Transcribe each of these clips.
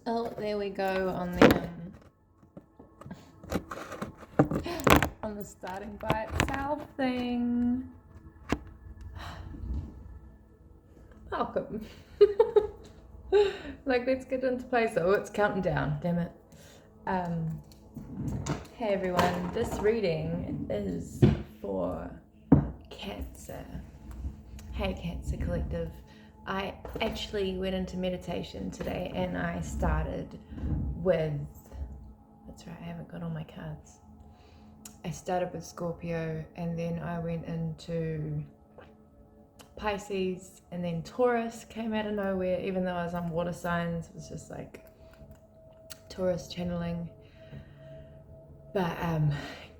Oh, there we go on the starting by itself thing. Welcome. Let's get into place. Oh, it's counting down, damn it. Hey everyone, this reading is for Cancer. Hey Cancer Collective. I actually went into meditation today and I started with, that's right, I haven't got all my cards. I started with Scorpio and then I went into Pisces and then Taurus came out of nowhere, even though I was on water signs. It was just like Taurus channeling. But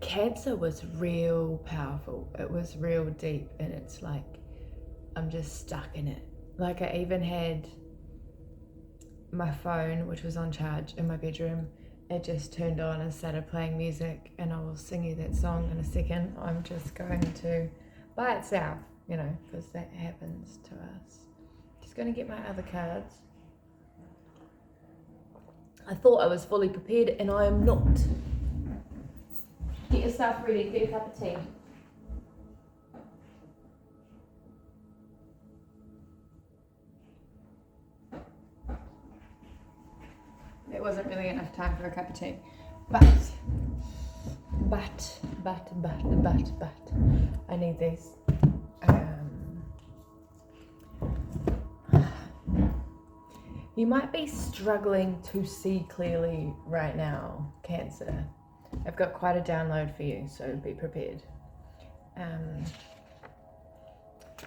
Cancer was real powerful. It was real deep and it's like I'm just stuck in it. Like I even had my phone, which was on charge in my bedroom, it just turned on and started playing music, and I will sing you that song in a second. I'm just going to, by itself, because that happens to us. Just going to get my other cards. I thought I was fully prepared and I am not. Get yourself ready, get a cup of tea. There wasn't really enough time for a cup of tea. But, I need these. You might be struggling to see clearly right now, Cancer. I've got quite a download for you, so be prepared.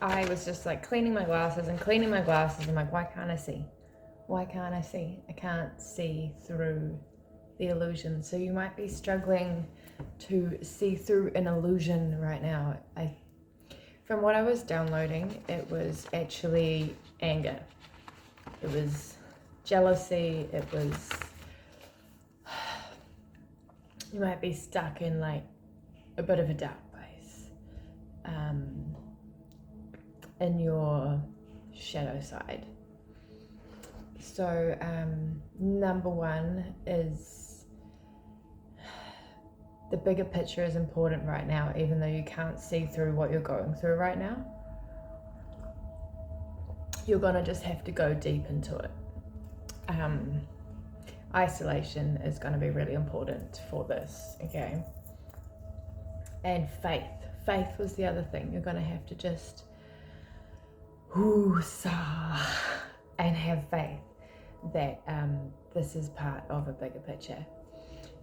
I was just like cleaning my glasses. I'm like, why can't I see? Why can't I see? I can't see through the illusion. So you might be struggling to see through an illusion right now. From what I was downloading, it was actually anger. It was jealousy. It was, you might be stuck in like a bit of a dark place in your shadow side. So number one is the bigger picture is important right now, even though you can't see through what you're going through right now. You're gonna just have to go deep into it. Isolation is gonna be really important for this, okay? And faith. Faith was the other thing. You're gonna have to just and have faith that this is part of a bigger picture.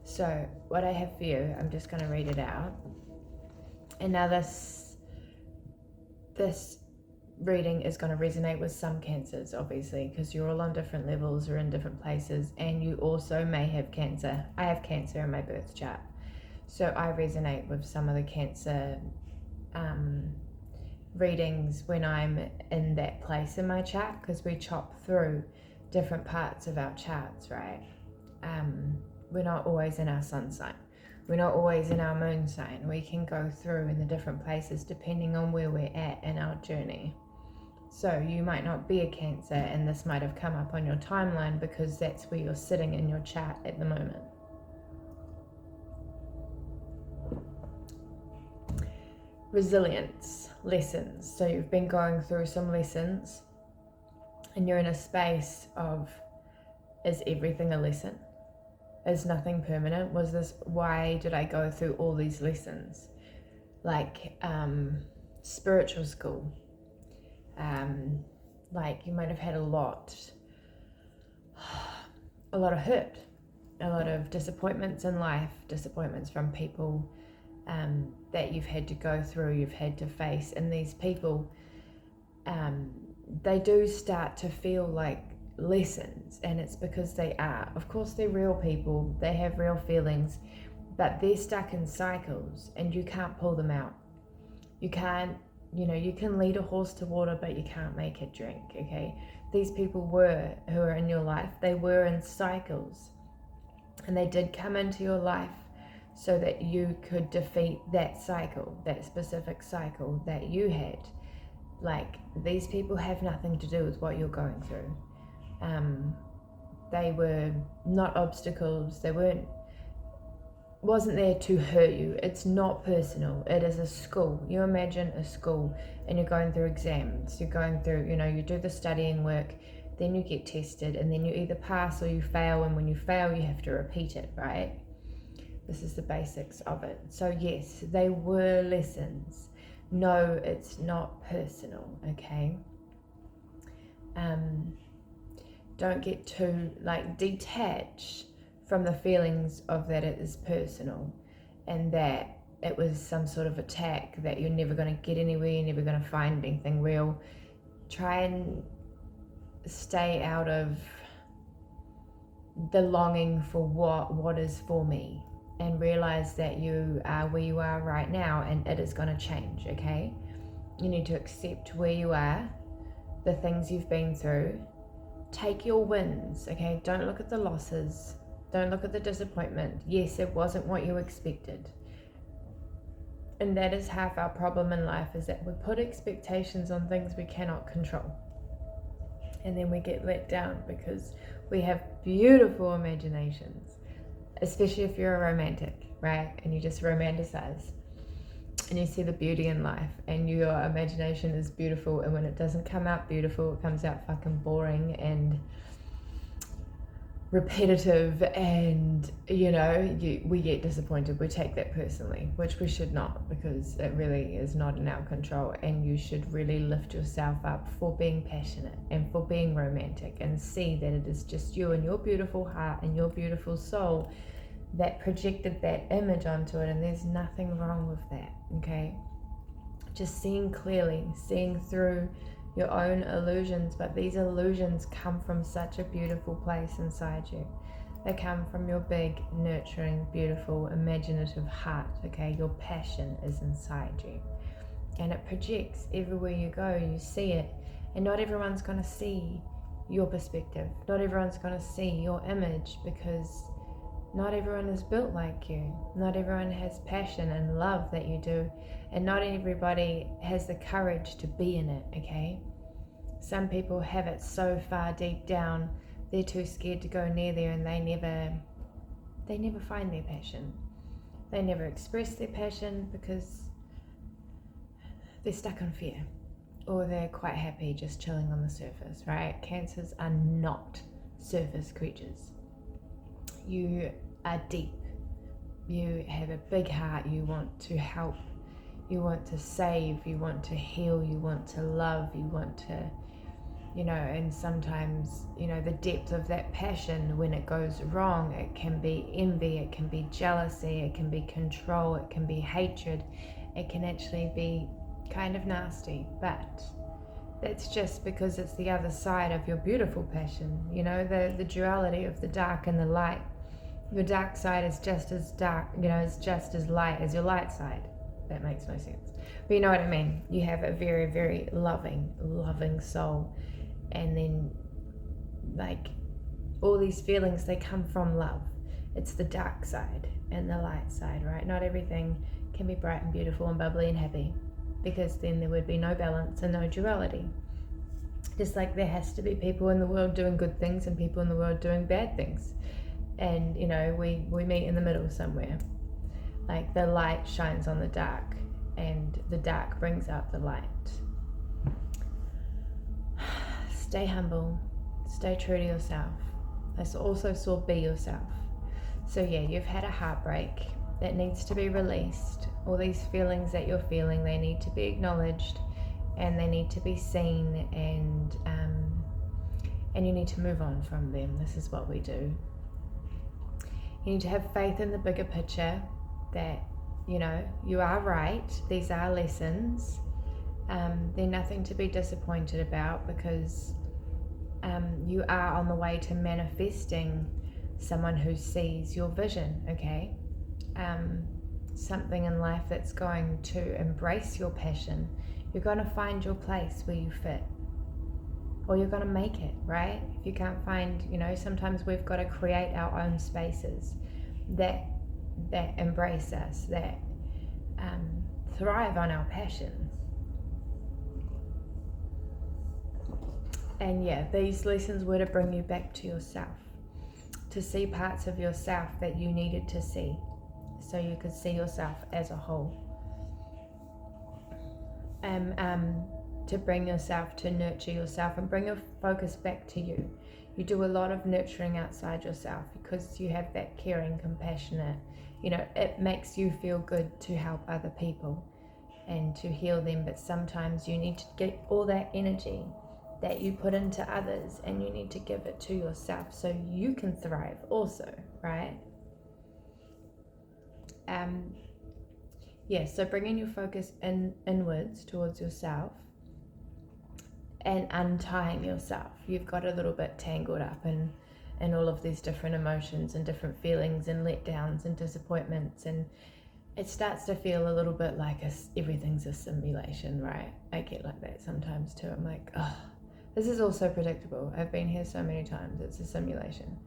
So what I have for you, I'm just going to read it out. And now this reading is going to resonate with some Cancers, obviously, because you're all on different levels or in different places, and you also may have Cancer. I have Cancer in my birth chart, so I resonate with some of the Cancer readings when I'm in that place in my chart, because we chop through different parts of our charts, right? We're not always in our sun sign. We're not always in our moon sign. We can go through in the different places depending on where we're at in our journey. So you might not be a Cancer, and this might have come up on your timeline because that's where you're sitting in your chart at the moment. Resilience, lessons. So you've been going through some lessons and you're in a space of, is everything a lesson? Is nothing permanent? Why did I go through all these lessons? Like spiritual school. Like you might have had a lot of hurt, a lot of disappointments in life, disappointments from people that you've had to go through, you've had to face, and these people, they do start to feel like lessons, and it's because they are. Of course, they're real people, they have real feelings, but they're stuck in cycles and you can't pull them out. You can't, you can lead a horse to water, but you can't make it drink, okay? These people who are in your life, they were in cycles, and they did come into your life so that you could defeat that cycle, that specific cycle that you had. Like, these people have nothing to do with what you're going through. They were not obstacles. They wasn't there to hurt you. It's not personal. It is a school. You imagine a school and you're going through exams. You're going through, you do the studying work, then you get tested, and then you either pass or you fail, and when you fail you have to repeat it, right? This is the basics of it. So yes, they were lessons. No, it's not personal, okay? Don't get too detached from the feelings of that it is personal and that it was some sort of attack, that you're never going to get anywhere, you're never going to find anything real. Try and stay out of the longing for what is for me, and realize that you are where you are right now and it is going to change, okay? You need to accept where you are, the things you've been through. Take your wins, okay? Don't look at the losses. Don't look at the disappointment. Yes, it wasn't what you expected. And that is half our problem in life, is that we put expectations on things we cannot control. And then we get let down because we have beautiful imaginations, especially if you're a romantic, right? And you just romanticize and you see the beauty in life and your imagination is beautiful, and when it doesn't come out beautiful, it comes out fucking boring and repetitive, and we get disappointed. We take that personally, which we should not, because it really is not in our control, and you should really lift yourself up for being passionate and for being romantic, and see that it is just you and your beautiful heart and your beautiful soul that projected that image onto it, and there's nothing wrong with that, okay? Just seeing clearly, seeing through your own illusions, but these illusions come from such a beautiful place inside you. They come from your big, nurturing, beautiful, imaginative heart, okay? Your passion is inside you, and it projects everywhere you go. You see it, and not everyone's going to see your perspective. Not everyone's going to see your image, because not everyone is built like you. Not everyone has passion and love that you do, and not everybody has the courage to be in it, okay? Some people have it so far deep down, they're too scared to go near there, and they never find their passion. They never express their passion because they're stuck on fear, or they're quite happy just chilling on the surface, right? Cancers are not surface creatures. You are deep. You have a big heart. You want to help. You want to save. You want to heal. You want to love. You want to, and sometimes, the depth of that passion, when it goes wrong, it can be envy, it can be jealousy, it can be control, it can be hatred. It can actually be kind of nasty, but that's just because it's the other side of your beautiful passion, the duality of the dark and the light. Your dark side is just as dark, is just as light as your light side. That makes no sense, but you know what I mean. You have a very, very loving soul, and then all these feelings, they come from love. It's the dark side and the light side, right? Not everything can be bright and beautiful and bubbly and happy, because then there would be no balance and no duality. Just like there has to be people in the world doing good things and people in the world doing bad things, and we meet in the middle somewhere. Like the light shines on the dark, and the dark brings out the light. Stay humble, stay true to yourself. I also saw be yourself. So yeah, you've had a heartbreak that needs to be released. All these feelings that you're feeling, they need to be acknowledged, and they need to be seen, and you need to move on from them. This is what we do. You need to have faith in the bigger picture, that you are right. These are lessons. They're nothing to be disappointed about, because you are on the way to manifesting someone who sees your vision, okay? Something in life that's going to embrace your passion. You're going to find your place where you fit, or you're going to make it, right? If you can't find, sometimes we've got to create our own spaces that embrace us, that thrive on our passions. And yeah, these lessons were to bring you back to yourself, to see parts of yourself that you needed to see, so you could see yourself as a whole. To bring yourself, to nurture yourself and bring your focus back to you. You do a lot of nurturing outside yourself because you have that caring, compassionate, it makes you feel good to help other people and to heal them, but sometimes you need to get all that energy that you put into others and you need to give it to yourself so you can thrive also, right? So bringing your focus inwards towards yourself and untying yourself. You've got a little bit tangled up in all of these different emotions and different feelings and letdowns and disappointments, and it starts to feel a little bit like everything's a simulation, right? I get like that sometimes too. I'm like, oh, this is all so predictable. I've been here so many times. It's a simulation.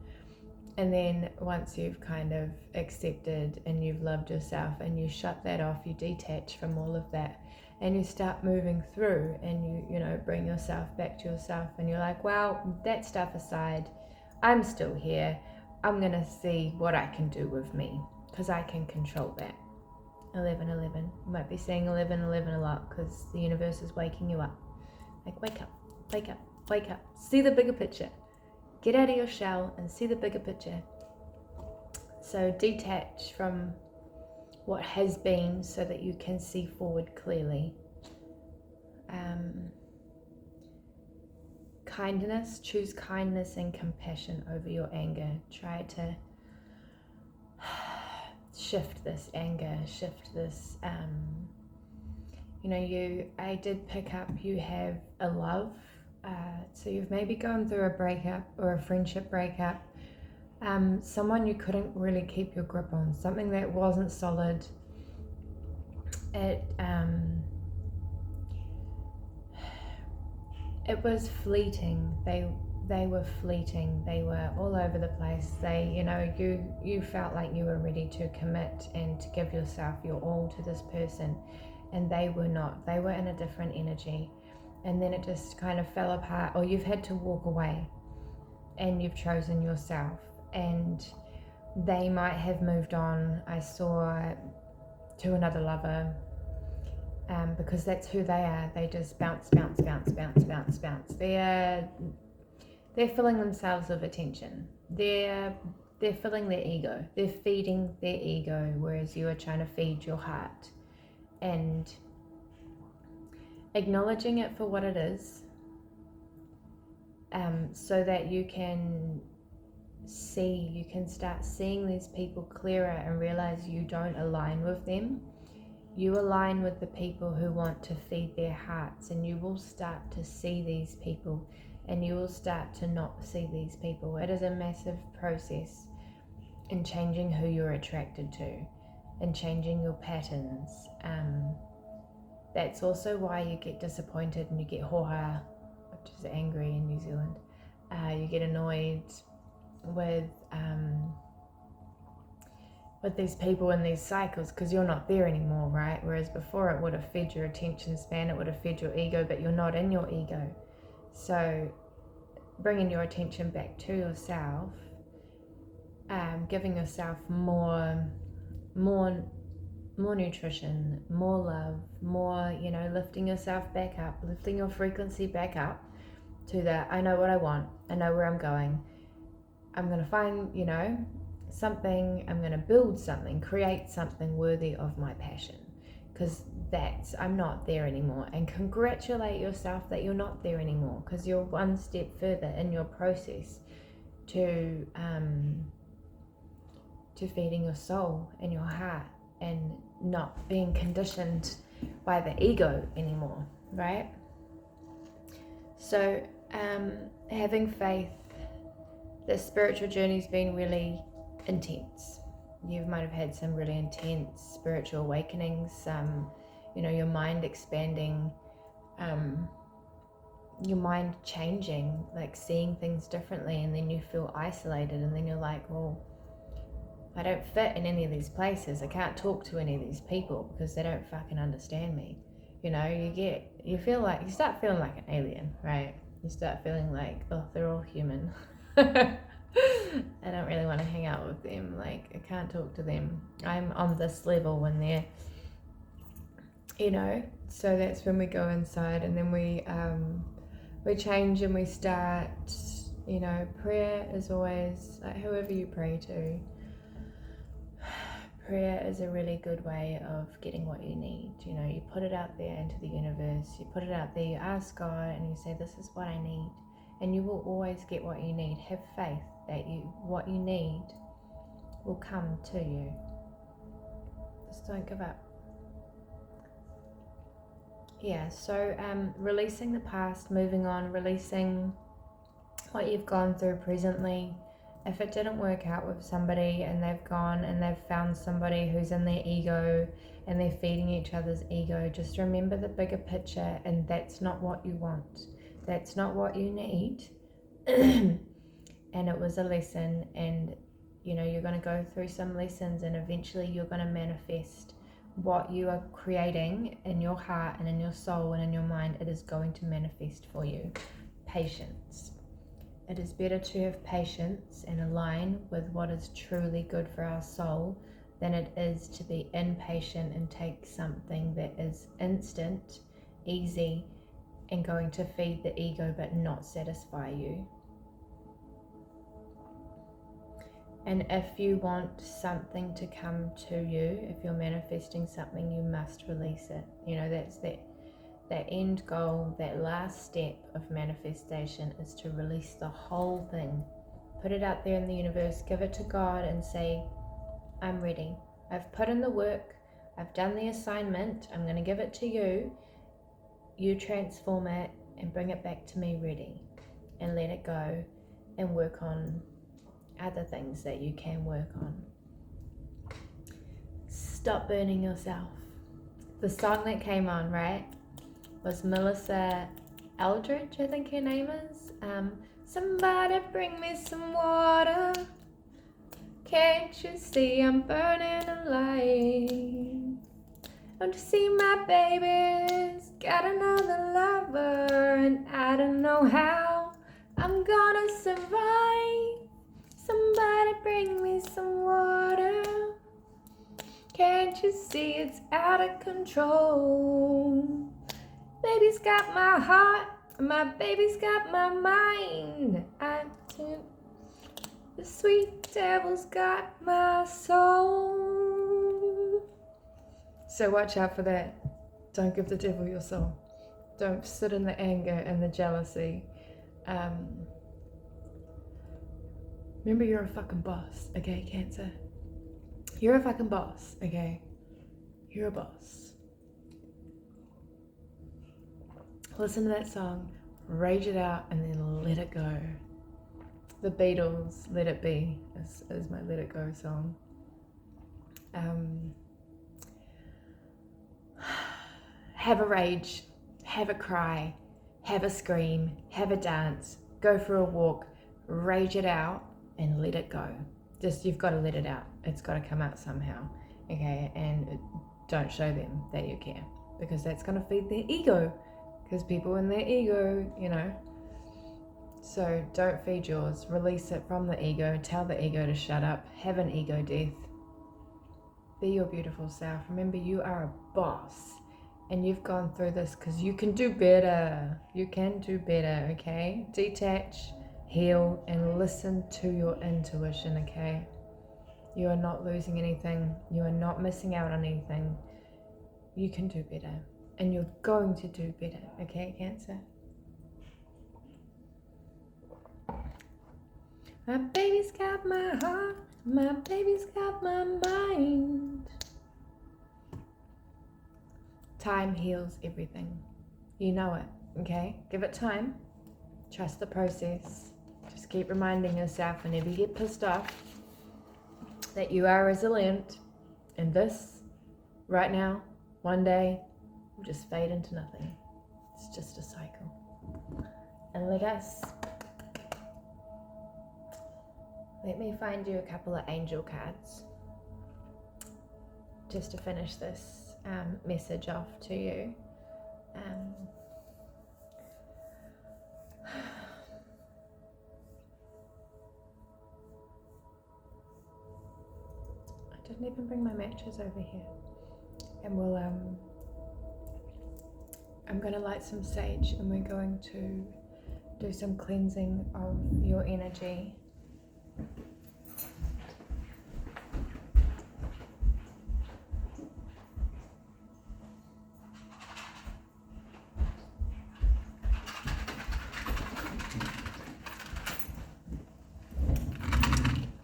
And then once you've kind of accepted and you've loved yourself and you shut that off, you detach from all of that and you start moving through and you bring yourself back to yourself and you're like, well, that stuff aside, I'm still here. I'm going to see what I can do with me because I can control that. 11:11. You might be saying 11:11 a lot because the universe is waking you up. Like, wake up, wake up, wake up. See the bigger picture. Get out of your shell and see the bigger picture. So detach from what has been so that you can see forward clearly. Kindness, choose kindness and compassion over your anger. Try to shift this anger, shift this, I did pick up, you have a love. So you've maybe gone through a breakup or a friendship breakup, someone you couldn't really keep your grip on, something that wasn't solid. It was fleeting. They were fleeting. They were all over the place. You felt like you were ready to commit and to give yourself your all to this person, and they were not. They were in a different energy. And then it just kind of fell apart, or you've had to walk away and you've chosen yourself, and they might have moved on. I saw to another lover, because that's who they are. They just bounce. They're filling themselves with attention. They're filling their ego. They're feeding their ego, whereas you are trying to feed your heart. And acknowledging it for what it is, so that you can start seeing these people clearer and realize you don't align with them. You align with the people who want to feed their hearts, and you will start to see these people and you will start to not see these people. It is a massive process in changing who you're attracted to and changing your patterns. That's also why you get disappointed and you get hoha, which is angry in New Zealand. You get annoyed with these people in these cycles because you're not there anymore, right? Whereas before it would have fed your attention span, it would have fed your ego, but you're not in your ego. So bringing your attention back to yourself, giving yourself more nutrition, more love, more, lifting yourself back up, lifting your frequency back up to that. I know what I want. I know where I'm going. I'm going to find, something. I'm going to build something, create something worthy of my passion, because I'm not there anymore. And congratulate yourself that you're not there anymore, because you're one step further in your process to feeding your soul and your heart, and not being conditioned by the ego anymore, right? So having faith, the spiritual journey's been really intense. You might have had some really intense spiritual awakenings, your mind expanding, your mind changing, like seeing things differently, and then you feel isolated, and then you're like, well, I don't fit in any of these places. I can't talk to any of these people because they don't fucking understand me. You start feeling like an alien, right? You start feeling like, oh, they're all human. And I don't really want to hang out with them. Like, I can't talk to them. I'm on this level when they're, so that's when we go inside, and then we change and we start, prayer is always, like, whoever you pray to, prayer is a really good way of getting what you need. You put it out there into the universe, you put it out there, you ask God, and you say, this is what I need, and you will always get what you need. Have faith that what you need will come to you. Just don't give up. Yeah, so releasing the past, moving on, releasing what you've gone through presently. If it didn't work out with somebody and they've gone and they've found somebody who's in their ego and they're feeding each other's ego, just remember the bigger picture, and that's not what you want. That's not what you need. And it was a lesson, and you're going to go through some lessons, and eventually you're going to manifest what you are creating in your heart and in your soul and in your mind. It is going to manifest for you. Patience. It is better to have patience and align with what is truly good for our soul than it is to be impatient and take something that is instant, easy, and going to feed the ego but not satisfy you. And if you want something to come to you, if you're manifesting something, you must release it. That's that end goal, that last step of manifestation is to release the whole thing. Put it out there in the universe, give it to God and say, I'm ready. I've put in the work, I've done the assignment, I'm going to give it to you. You transform it and bring it back to me ready, and let it go and work on other things that you can work on. Stop burning yourself. The song that came on, right, was Melissa Eldridge, I think her name is. Somebody bring me some water. Can't you see I'm burning alive? Don't you see my baby's got another lover, and I don't know how I'm gonna survive. Somebody bring me some water. Can't you see it's out of control? Baby's got my heart, my baby's got my mind. The sweet devil's got my soul. So watch out for that. Don't give the devil your soul. Don't sit in the anger and the jealousy. Remember, you're a fucking boss, okay, Cancer? You're a fucking boss, okay? You're a boss. Listen to that song, rage it out, and then let it go. The Beatles, Let It Be, is my Let It Go song. Have a rage, have a cry, have a scream, have a dance, go for a walk, rage it out, and let it go. Just, you've got to let it out. It's got to come out somehow, okay? And don't show them that you care, because that's going to feed their ego, because people in their ego, So don't feed yours. Release it from the ego. Tell the ego to shut up. Have an ego death. Be your beautiful self. Remember, you are a boss, and you've gone through this because you can do better. You can do better, okay? Detach, heal, and listen to your intuition, okay? You are not losing anything. You are not missing out on anything. You can do better, and you're going to do better, okay, Cancer? My baby's got my heart, my baby's got my mind. Time heals everything. You know it, okay? Give it time. Trust the process. Just keep reminding yourself whenever you get pissed off that you are resilient, and this, right now, one day, will just fade into nothing. It's just a cycle. And let me find you a couple of angel cards just to finish this message off to you. didn't even bring my matches over here. And we'll I'm gonna light some sage and we're going to do some cleansing of your energy.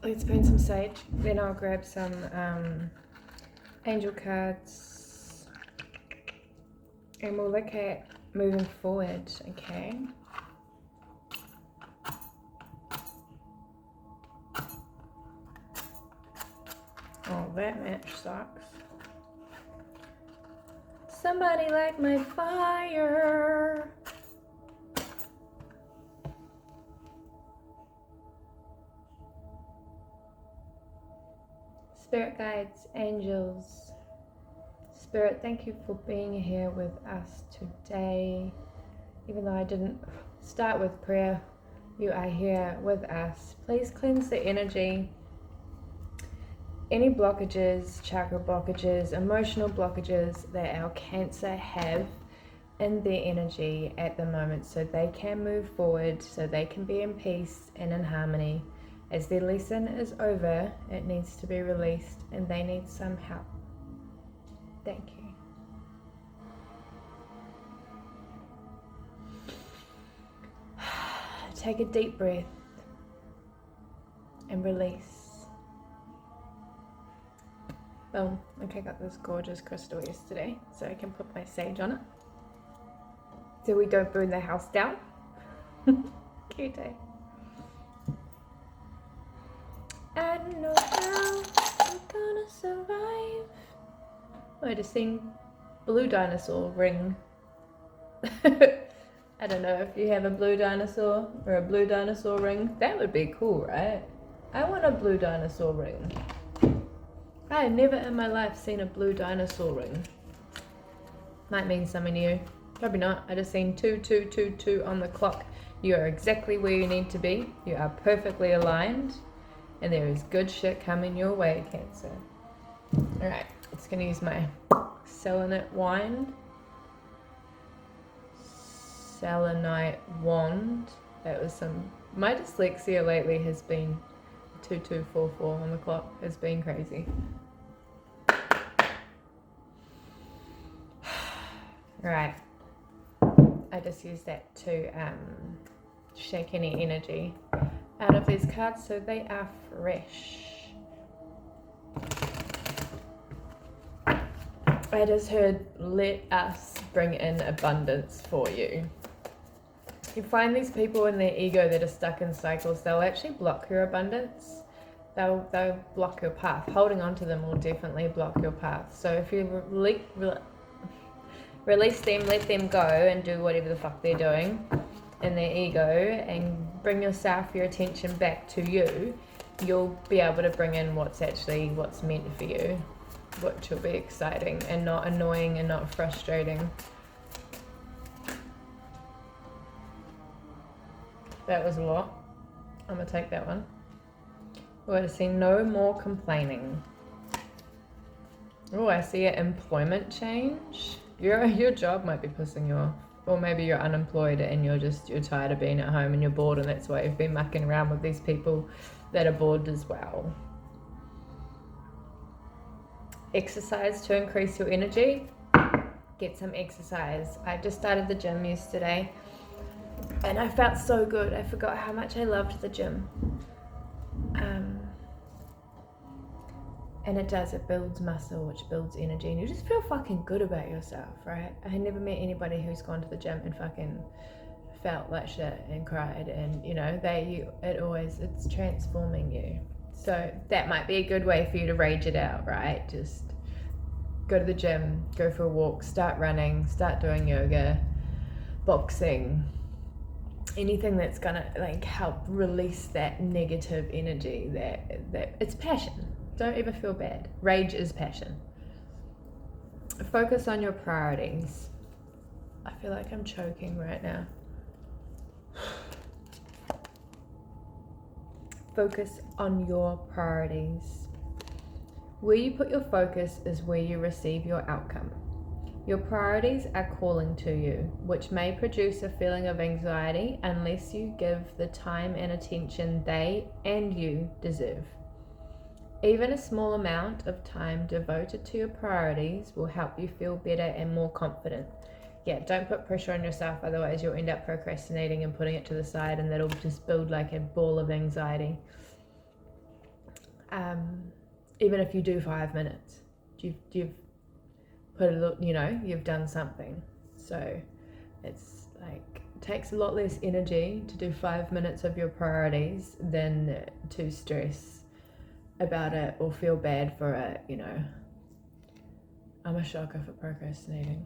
Let's burn some sage, then I'll grab some angel cards and we'll look at moving forward, okay? Oh, that match sucks. Somebody light my fire. Spirit guides, angels, Spirit, thank you for being here with us today. Even though I didn't start with prayer, you are here with us. Please cleanse the energy. Any blockages, chakra blockages, emotional blockages that our Cancer have in their energy at the moment, so they can move forward, so they can be in peace and in harmony. As their lesson is over, it needs to be released and they need some help. Thank you. Take a deep breath and release. Boom. Okay, got this gorgeous crystal yesterday, so I can put my sage on it so we don't burn the house down. Cute, eh? I know how I'm gonna survive. I just seen blue dinosaur ring. I don't know if you have a blue dinosaur or a blue dinosaur ring. That would be cool, right? I want a blue dinosaur ring. I have never in my life seen a blue dinosaur ring. Might mean something to you. Probably not. I just seen 2222 on the clock. You are exactly where you need to be. You are perfectly aligned. And there is good shit coming your way, Cancer. Alright, just going to use my selenite wand. Selenite wand. That was some... My dyslexia lately has been 2244 on the clock. It's been crazy. Alright. I just used that to shake any energy out of these cards so they are fresh. I just heard, let us bring in abundance for you. You find these people in their ego that are stuck in cycles, they'll actually block your abundance. They'll block your path. Holding on to them will definitely block your path. So if you release them, let them go and do whatever the fuck they're doing in their ego and bring yourself, your attention back to you, you'll be able to bring in what's meant for you, which will be exciting and not annoying and not frustrating. That was a lot. I'm gonna take that one. We're going to see no more complaining. Oh, I see an employment change. Your job might be pissing you off. Or maybe you're unemployed and you're tired of being at home and you're bored, and that's why you've been mucking around with these people that are bored as well. Exercise to increase your energy. Get some exercise. I just started the gym yesterday and I felt so good. I forgot how much I loved the gym. And it builds muscle, which builds energy, and you just feel fucking good about yourself, right? I never met anybody who's gone to the gym and fucking felt like shit and cried, and you know, it's transforming you. So that might be a good way for you to rage it out, right? Just go to the gym, go for a walk, start running, start doing yoga, boxing, anything that's gonna like help release that negative energy. That it's passion. Don't ever feel bad. Rage is passion. Focus on your priorities. I feel like I'm choking right now. Focus on your priorities. Where you put your focus is where you receive your outcome. Your priorities are calling to you, which may produce a feeling of anxiety unless you give the time and attention they and you deserve. Even a small amount of time devoted to your priorities will help you feel better and more confident. Yeah, don't put pressure on yourself, otherwise you'll end up procrastinating and putting it to the side, and that'll just build like a ball of anxiety. Even if you do 5 minutes, you've put a little, you've done something. So it's like, it takes a lot less energy to do 5 minutes of your priorities than to stress about it or feel bad for it. I'm a shocker for procrastinating.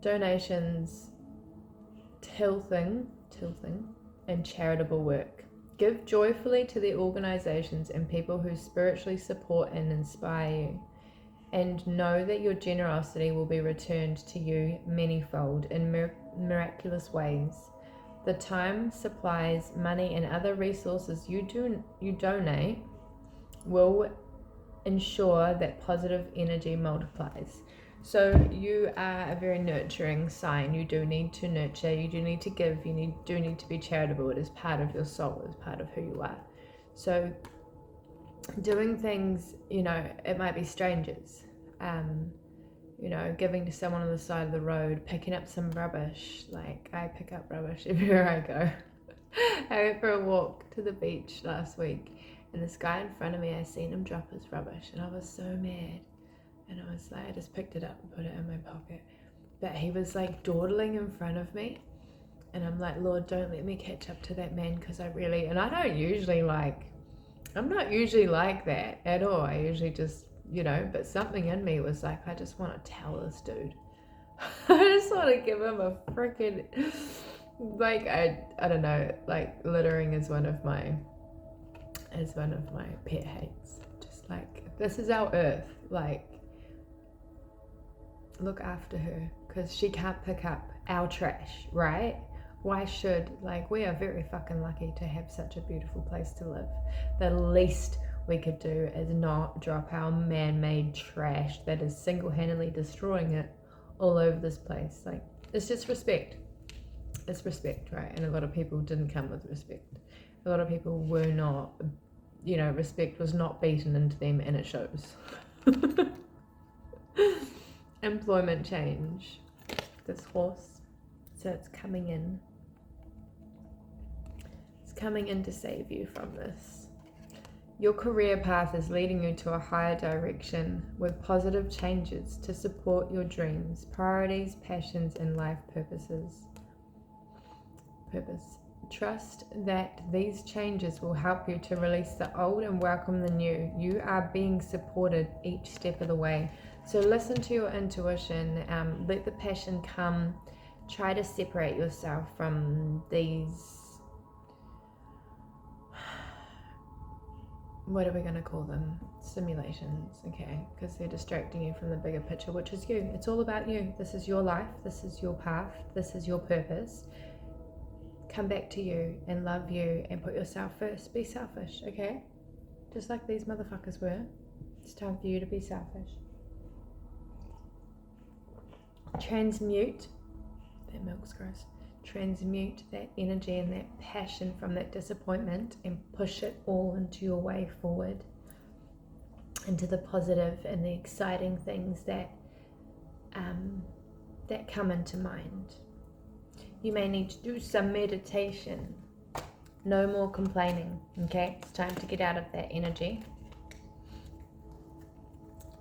Donations, tilting and charitable work. Give joyfully to the organizations and people who spiritually support and inspire you, and know that your generosity will be returned to you manyfold in miraculous ways. The time, supplies, money, and other resources you donate will ensure that positive energy multiplies. So you are a very nurturing sign. You do need to nurture, you do need to give, you do need to be charitable. It is part of your soul, it is part of who you are. So doing things, it might be strangers, giving to someone on the side of the road, picking up some rubbish. Like, I pick up rubbish everywhere I go. I went for a walk to the beach last week, and this guy in front of me, I seen him drop his rubbish, and I was so mad. And I was like, I just picked it up and put it in my pocket. But he was like dawdling in front of me, and I'm like, Lord, don't let me catch up to that man, because I'm not usually like that at all. I usually just, but something in me was like, I just want to tell this dude. I just want to give him a freaking, like, I don't know, like, littering is one of my pet hates. Just like, this is our earth, like, look after her, because she can't pick up our trash, right? Why should, we are very fucking lucky to have such a beautiful place to live. The least we could do is not drop our man-made trash that is single-handedly destroying it all over this place. Like, it's just respect. It's respect, right? And a lot of people didn't come with respect. A lot of people were not, respect was not beaten into them, and it shows. Employment change. This horse, so it's coming in. It's coming in to save you from this. Your career path is leading you to a higher direction with positive changes to support your dreams, priorities, passions, and life purpose. Trust that these changes will help you to release the old and welcome the new. You are being supported each step of the way. So listen to your intuition, let the passion come. Try to separate yourself from these, what are we going to call them? Simulations, okay? Because they're distracting you from the bigger picture, which is you. It's all about you. This is your life. This is your path. This is your purpose. Come back to you and love you and put yourself first. Be selfish, okay? Just like these motherfuckers were. It's time for you to be selfish. Transmute, that milk's gross. Transmute that energy and that passion from that disappointment and push it all into your way forward, into the positive and the exciting things that come into mind. You may need to do some meditation. No more complaining, okay? It's time to get out of that energy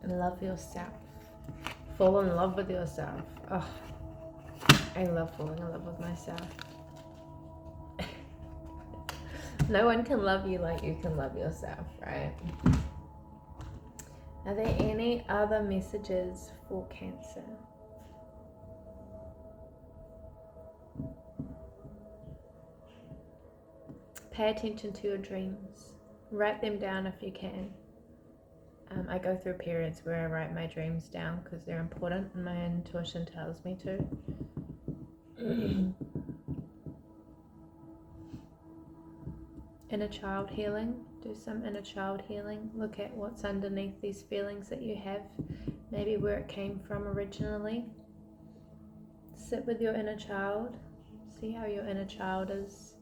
and love yourself. Fall in love with yourself. Oh, I love falling in love with myself. No one can love you like you can love yourself, right? Are there any other messages for Cancer? Pay attention to your dreams. Write them down if you can. I go through periods where I write my dreams down because they're important and my intuition tells me to. inner child healing. Do some inner child healing. Look at what's underneath these feelings that you have, maybe where it came from originally. Sit with your inner child. See how your inner child is.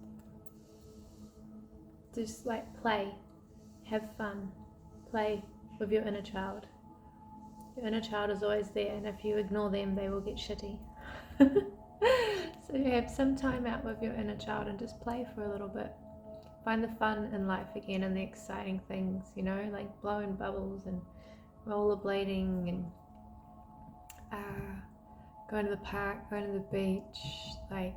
Just like play, have fun, play with your inner child. Your inner child is always there, and if you ignore them, they will get shitty. So you have some time out with your inner child and just play for a little bit. Find the fun in life again and the exciting things, you know, like blowing bubbles and rollerblading and going to the park, going to the beach. Like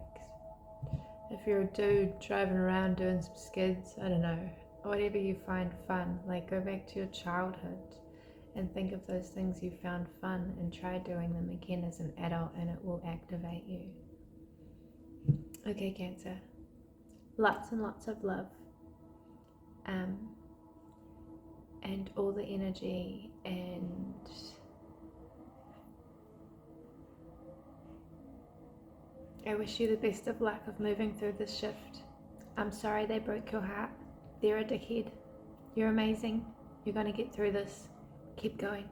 if you're a dude driving around doing some skids, I don't know, whatever you find fun. Like go back to your childhood and think of those things you found fun and try doing them again as an adult, and it will activate you. Okay, Cancer, lots and lots of love, and all the energy, and I wish you the best of luck of moving through this shift. I'm sorry they broke your heart. They're a dickhead. You're amazing. You're going to get through this. Keep going.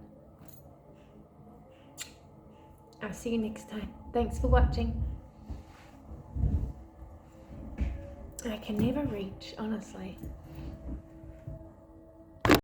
I'll see you next time. Thanks for watching. I can never reach, honestly.